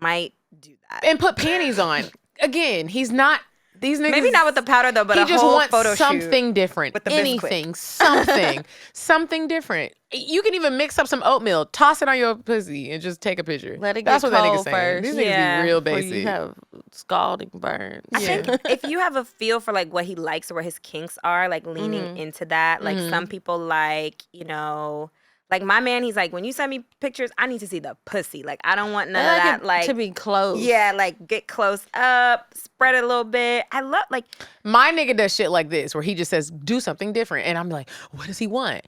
might do that. And put panties on. Again, he's not. These niggas. Maybe not with the powder though, but he a just whole wants photo something shoot. different. with the Anything. Something different. You can even mix up some oatmeal, toss it on your pussy, and just take a picture. Let it That's get what that cold nigga's saying. first. These niggas Yeah. be real Before basic. you have scalding burns. I think if you have a feel for like what he likes or what his kinks are, like leaning into that. Like some people like, you know, like my man, he's like, when you send me pictures, I need to see the pussy. Like I don't want none I of like that. it Like to be close. yeah, like get close up, spread it a little bit. I love like My nigga does shit like this where he just says, do something different. And I'm like, what does he want?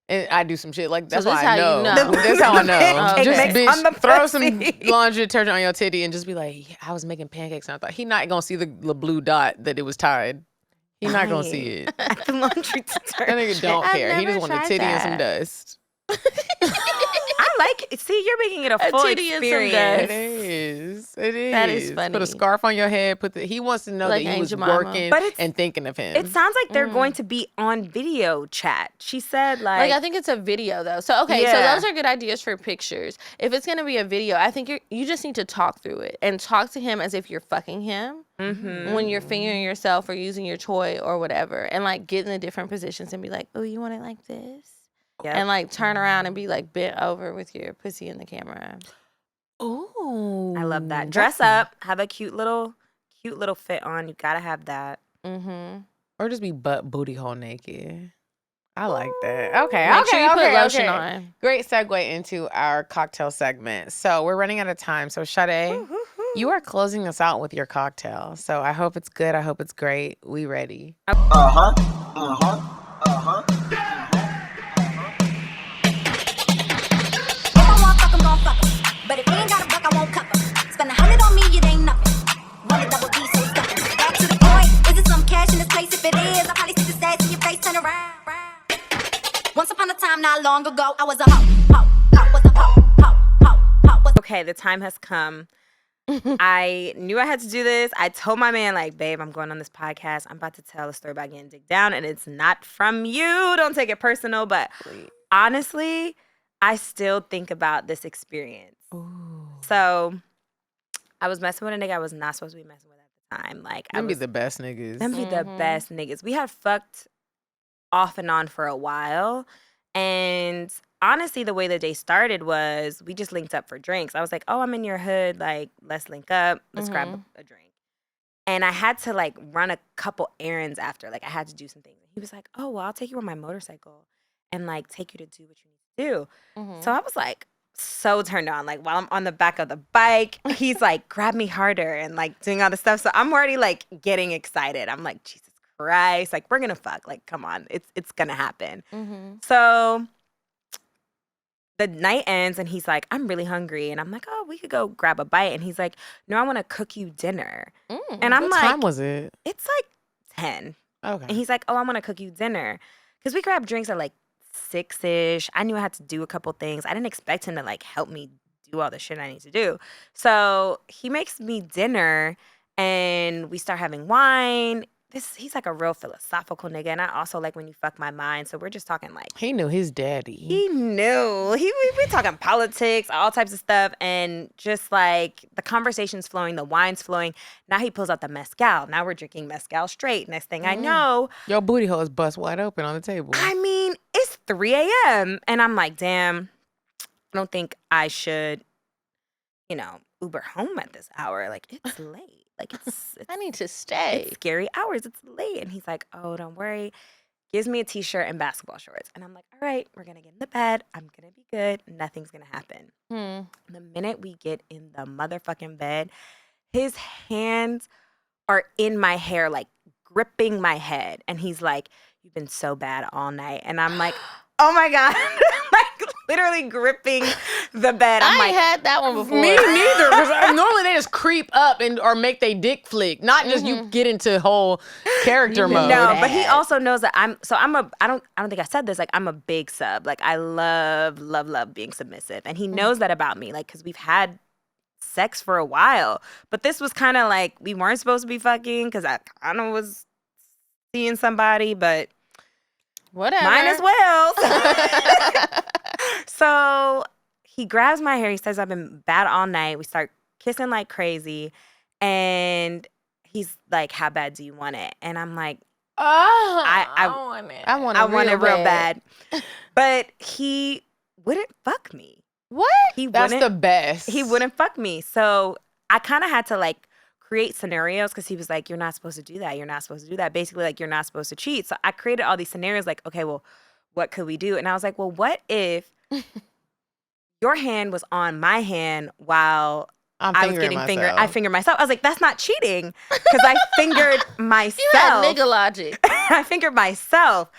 And I do some shit like that's this why how I you know. know. That's how I know. Pancake Just mix on the bitch, throw some pussy. laundry detergent on your titty and just be like, yeah, I was making pancakes and I thought he not gonna see the blue dot that it was tied. He not gonna see it. at the laundry That detergent. nigga don't I've care. He never just want a tried titty and some that. dust. I like it. See, you're making it a full titty and some experience. dust. It is. It is. That is Put funny. a scarf on your head. He wants to know Like that he was Aunt Jemima. working But it's- and thinking of him. It sounds like they're going to be on video chat. She said Like I think it's a video though. So okay, so Yeah. those are good ideas for pictures. If it's gonna be a video, I think you just need to talk through it and talk to him as if you're fucking him when you're fingering yourself or using your toy or whatever, and like get in the different positions and be like, oh, you want it like this, Yep. and like turn around and be like bent over with your pussy in the camera. Ooh. I love that. Dress up, have a cute little fit on. You gotta have that. Mm-hmm. Or just be butt booty hole naked. I like that. Okay, Make okay, sure you okay, put lotion okay. on. Great segue into our cocktail segment. So we're running out of time. So Sade, you are closing us out with your cocktail. So I hope it's good. I hope it's great. We ready? If I want fuck, I'm gon' fuck 'em. But if he ain't got a buck, I won't cuff 'em. Spend 100 on me, it ain't nothing. Run a double D, so it's stuffin'. Back to the point. Is there some cash in this place? If it is, I'll probably see the stats in your face. Turn around. Once upon a time, not long ago, I was a hoe. Was a hoe. Okay, the time has come. I knew I had to do this. I told my man, like, babe, I'm going on this podcast. I'm about to tell a story about getting digged down, and it's not from you. Don't take it personal. But honestly, I still think about this experience. So I was messing with a nigga I was not supposed to be messing with at the time. Like, I Them be was the best niggas. them be the best niggas. We had fucked off and on for a while. And honestly, the way the day started was we just linked up for drinks. I was like, oh, I'm in your hood. Like, let's link up. Let's grab a drink. And I had to like run a couple errands after. Like, I had to do some things. He was like, oh, well, I'll take you on my motorcycle and like take you to do what you need to do. So I was like, so turned on. Like, while I'm on the back of the bike, he's like, grab me harder and like doing all this stuff. So I'm already like getting excited. I'm like, Jesus Christ, like we're gonna fuck. Like, come on, it's gonna happen. So the night ends and he's like, I'm really hungry. And I'm like, oh, we could go grab a bite. And he's like, no, I want to cook you dinner. And I'm What like, time was it? it's like 10. Okay. And he's like, oh, I want to cook you dinner. Because we grabbed drinks at like 6-ish. I knew I had to do a couple things. I didn't expect him to like help me do all the shit I need to do. So he makes me dinner and we start having wine. he's like a real philosophical nigga. And I also like when you fuck my mind. So we're just talking like. He knew his daddy. He knew. We talking politics, all types of stuff. And just like the conversation's flowing, the wine's flowing. Now he pulls out the mezcal. Now we're drinking mezcal straight. Next thing I know. Your booty hole is bust wide open on the table. I mean, it's 3 a.m. And I'm like, damn, I don't think I should, Uber home at this hour. Like, it's late. Like, it's I need to stay. It's scary hours. It's late. And he's like, oh, don't worry. Gives me a t-shirt and basketball shorts. And I'm like, all right, we're going to get in the bed. I'm going to be good. Nothing's going to happen. The minute we get in the motherfucking bed, his hands are in my hair, like gripping my head. And he's like, you've been so bad all night. And I'm like, oh my God. Like literally gripping the bed. I'm I had that one before. Me neither. Because normally they just creep up or make they dick flick. Not just you get into whole character mode. No, but he also knows that I don't think I said this. Like, I'm a big sub. Like, I love being submissive. And he knows that about me. Like, because we've had sex for a while. But this was kind of like, we weren't supposed to be fucking because I kind of was seeing somebody, but whatever. Might as well. So he grabs my hair. He says, I've been bad all night. We start kissing like crazy. And he's like, how bad do you want it? And I'm like, I want it. I want it real bad. But he wouldn't fuck me. What? That's the best. He wouldn't fuck me. So I kind of had to like create scenarios because he was like, you're not supposed to do that. You're not supposed to do that. Basically, like, you're not supposed to cheat. So I created all these scenarios like, okay, well, what could we do? And I was like, well, what if your hand was on my hand while I was getting fingered? I fingered myself. I was like, that's not cheating because I fingered myself. You had nigga logic. I fingered myself.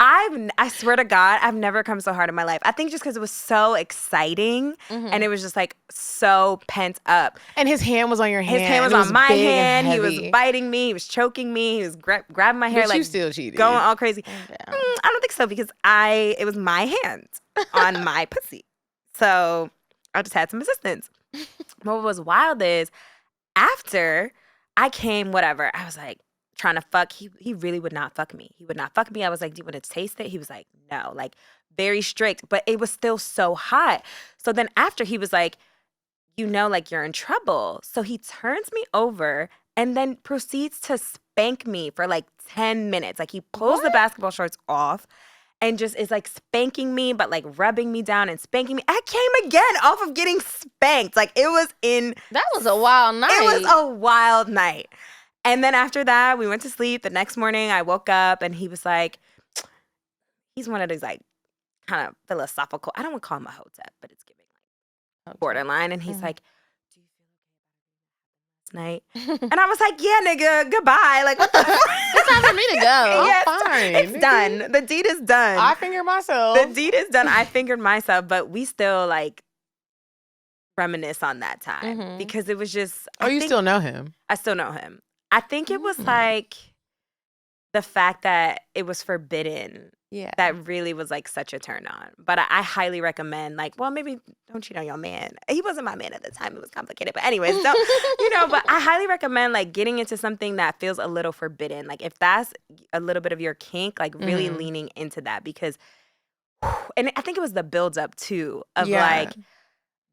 I swear to God, I've never come so hard in my life. I think just because it was so exciting and it was just like so pent up. And his hand was on your hand. His hand was on my hand. He was biting me. He was choking me. He was grabbing my hair. But like, you still cheated. Going all crazy. I don't think so because it was my hand on my pussy. So I just had some assistance. But what was wild is after I came, whatever, I was like, trying to fuck. He really would not fuck me. He would not fuck me. I was like, do you want to taste it? He was like, no. Like, very strict. But it was still so hot. So then after he was like, like, you're in trouble. So he turns me over and then proceeds to spank me for like 10 minutes. Like, he pulls the basketball shorts off and just is like spanking me, but like rubbing me down and spanking me. I came again off of getting spanked. Like, that was a wild night. It was a wild night. And then after that, we went to sleep. The next morning, I woke up and he was like, he's one of those like kind of philosophical. I don't want to call him a hotep, but it's giving like borderline. And he's like, do you feel okay about last night? And I was like, yeah, nigga, goodbye. Like, what the fuck? It's time for me to go. Yes, fine. It's done. The deed is done. I fingered myself. The deed is done. I fingered myself, but we still like reminisce on that time because it was just. You still know him? I still know him. I think it was like the fact that it was forbidden. Yeah. That really was like such a turn on. But I highly recommend, like, well, maybe don't cheat on your man. He wasn't my man at the time. It was complicated. But anyways, but I highly recommend like getting into something that feels a little forbidden. Like, if that's a little bit of your kink, like really leaning into that because, and I think it was the build up too of like,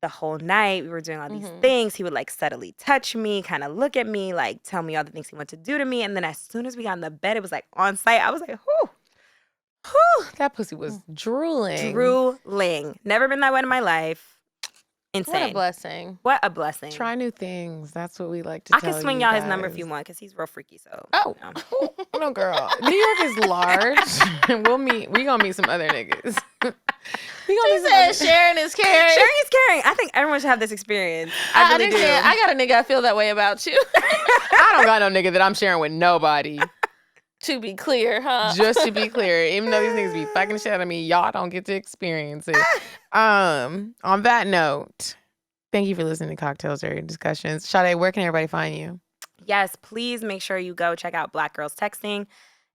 the whole night we were doing all these things. He would like subtly touch me, kind of look at me, like tell me all the things he wanted to do to me. And then as soon as we got in the bed, it was like on site. I was like, whew. That pussy was drooling. Never been that wet in my life. Insane. What a blessing. What a blessing. Try new things. That's what we like to I tell can swing you y'all guys. his number if you want because he's real freaky. So No, girl. New York is large. We gonna meet some other niggas. She said sharing is caring. Sharing is caring. I think everyone should have this experience. I really do. I got a nigga I feel that way about you. I don't got no nigga that I'm sharing with nobody. To be clear, huh? Just to be clear, even though these niggas be fucking shit out of me, y'all don't get to experience it. On that note, thank you for listening to CockTales Dirty Discussions. Sade, where can everybody find you? Yes, please make sure you go check out Black Girls Texting.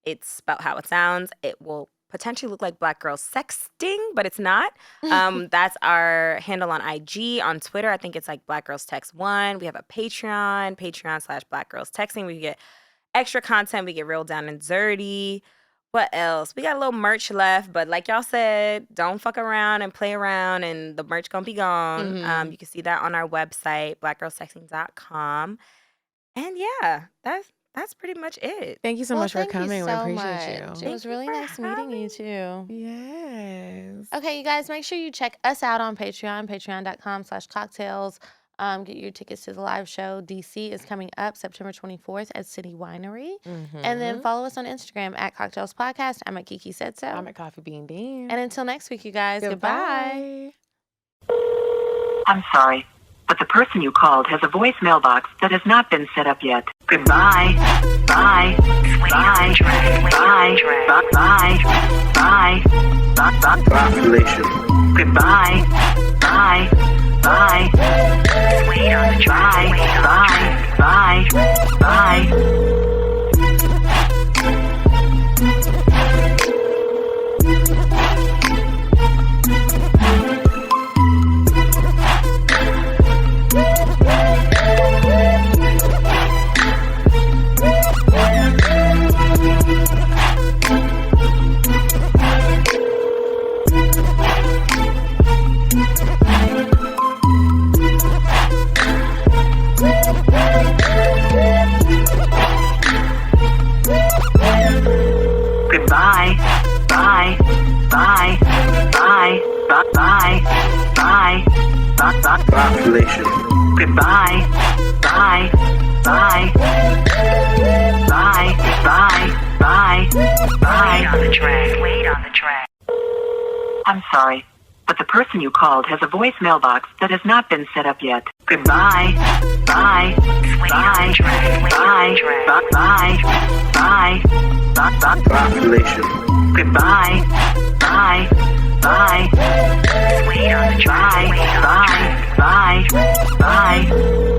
It's spelled how it sounds. It will potentially look like Black Girls Sexting, but it's not. That's our handle on IG. On Twitter, I think it's like Black Girls Text 1. We have a Patreon/Black Girls Texting. We get extra content. We get real down and dirty. What else? We got a little merch left, but like y'all said, don't fuck around and play around, and the merch gonna be gone. You can see that on our website, blackgirlstexfing.com. And yeah, that's pretty much it. Thank you so much for coming. We so appreciate much. you. It was really nice meeting you too. Yes. Okay, you guys, make sure you check us out on Patreon, patreon.com/CockTales. Get your tickets to the live show. DC is coming up September 24th at City Winery. And then follow us on Instagram at CockTales Podcast. I'm at Kiki Said So. I'm at Coffee Bean Bean. And until next week, you guys, goodbye. I'm sorry, but the person you called has a voicemail box that has not been set up yet. Goodbye. Bye. Bye. Bye. Bye. Bye. Population. Goodbye. Bye. Bye. Wait on the track. Bye. Bye. Bye. Goodbye. Bye. Bye. Bye. Bye. Bye. Bye. Population. Goodbye. Bye. Bye. Bye. Bye. Bye. Bye. Wait on the track. I'm sorry, but the person you called has a voicemail box that has not been set up yet. Goodbye. Bye. Bye. Bye. Bye. Bye. Bye. Population. Goodbye. Bye. Bye. Wait on the track. Bye. Bye. Bye. Bye.